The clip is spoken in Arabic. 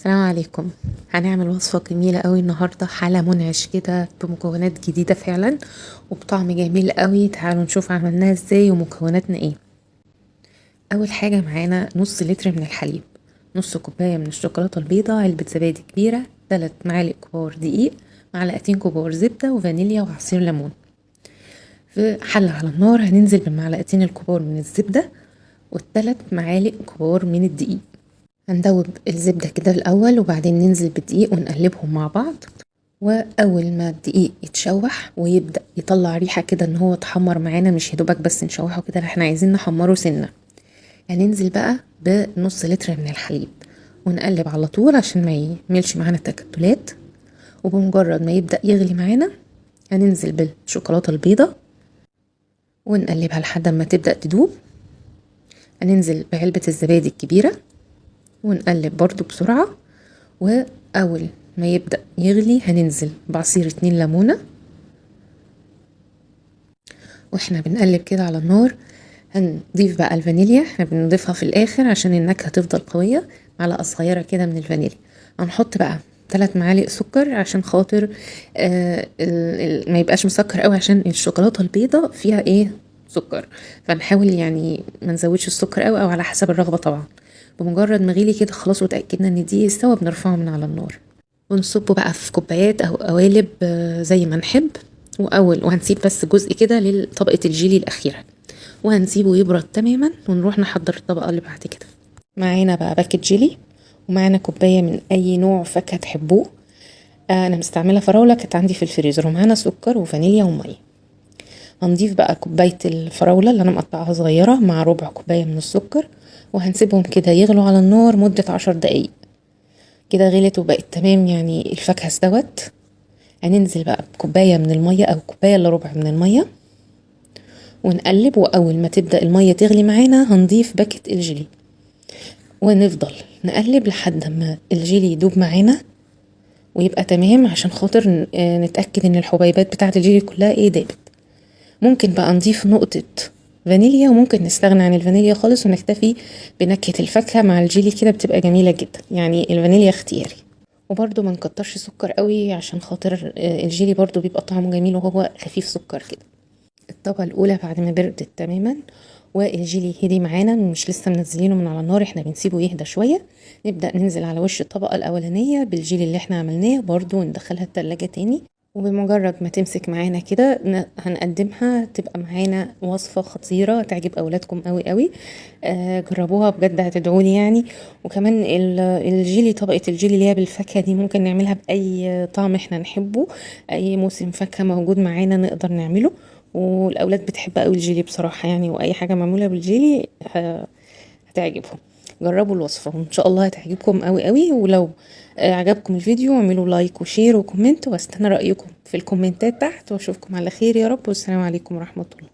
السلام عليكم. هنعمل وصفة جميلة قوي النهاردة، حالة منعش كده بمكونات جديدة فعلا وبطعم جميل قوي. تعالوا نشوف عملناها ازاي ومكوناتنا ايه. اول حاجة معانا نص لتر من الحليب، نص كوباية من الشوكولاتة البيضاء، علبة زبادي كبيرة، 3 معالق كبار دقيق، معلقتين كبار زبدة وفانيليا وعصير ليمون. في حلة على النار هننزل بالمعلقتين الكبار من الزبدة والثلاث معالق كبار من الدقيق. هندوب الزبدة كده الأول وبعدين ننزل بالدقيق ونقلبهم مع بعض. وأول ما الدقيق يتشوح ويبدأ يطلع ريحة كده ان هو اتحمر معانا، مش يدوبك بس نشوحه كده، احنا عايزين نحمره سنة. هننزل بقى بنص لتر من الحليب ونقلب على طول عشان ما يملش معانا تكتلات. وبمجرد ما يبدأ يغلي معانا هننزل بالشوكولاتة البيضة ونقلبها لحد ما تبدأ تدوب. هننزل بعلبة الزبادي الكبيرة ونقلب برضو بسرعة. وأول ما يبدأ يغلي هننزل بعصير 2 ليمونة. واحنا بنقلب كده على النار هنضيف بقى الفانيليا، احنا بنضيفها في الآخر عشان النكهة تفضل قوية، معلقة صغيرة كده من الفانيليا. هنحط بقى 3 معالق سكر عشان خاطر ما يبقاش مسكر قوي، عشان الشوكولاتة البيضة فيها ايه سكر، فنحاول يعني ما نزودش السكر قوي او على حسب الرغبة طبعا. بمجرد ما غلي كده خلاص وتأكدنا ان دي استوى بنرفعه من على النار ونصبه بقى في كوبايات او قوالب زي ما نحب. وهنسيب بس جزء كده لطبقة الجيلي الأخيرة وهنسيبه يبرد تماما ونروح نحضر الطبقة اللي بعد كده. معانا بقى باكت جيلي ومعانا كوباية من أي نوع فاكهة تحبوه. أنا مستعملة فراولة كانت عندي في الفريزر، ومعانا سكر وفانيليا ومية. هنضيف بقى كوباية الفراولة اللي أنا مقطعها صغيرة مع ربع كوباية من السكر، وهنسيبهم كده يغلوا على النار مدة 10 دقايق. كده غلت وبقت تمام، يعني الفاكهة استوت. هننزل بقى بكوباية من المية أو كوباية إلا ربع من المية ونقلب. وأول ما تبدأ المية تغلي معانا هنضيف باكت الجيلي ونفضل نقلب لحد ما الجيلي يدوب معانا ويبقى تمام، عشان خاطر نتأكد ان الحبيبات بتاعة الجيلي كلها ايه دابت. ممكن بقى نضيف نقطة فانيليا، وممكن نستغنى عن الفانيليا خالص ونكتفي بنكهة الفاكهة مع الجيلي، كده بتبقى جميلة جدا، يعني الفانيليا اختياري. وبرده ما نكترش سكر قوي عشان خاطر الجيلي برده بيبقى طعمه جميل وهو خفيف سكر كده. الطبقة الأولى بعد ما بردت تماما والجيلي هدي معانا، مش لسه منزلينه من على النار، احنا بنسيبه يهدى شوية. نبدأ ننزل على وش الطبقة الأولانية بالجيلي اللي احنا عملناه برضو وندخلها التلاجة تاني. وبمجرد ما تمسك معانا كده هنقدمها، تبقى معانا وصفة خطيرة تعجب أولادكم قوي قوي. جربوها بجد هتدعولي يعني. وكمان الجيلي، طبقة الجيلي اللي هي بالفاكهة دي ممكن نعملها بأي طعم احنا نحبه، أي موسم فاكهة موجود معانا نقدر نعمله. والاولاد بتحب قوي الجيلي بصراحه يعني، واي حاجه معموله بالجيلي هتعجبهم. جربوا الوصفه وان شاء الله هتعجبكم قوي قوي. ولو عجبكم الفيديو اعملوا لايك وشير وكومنت، واستنى رايكم في الكومنتات تحت، واشوفكم على خير يا رب، والسلام عليكم ورحمه الله.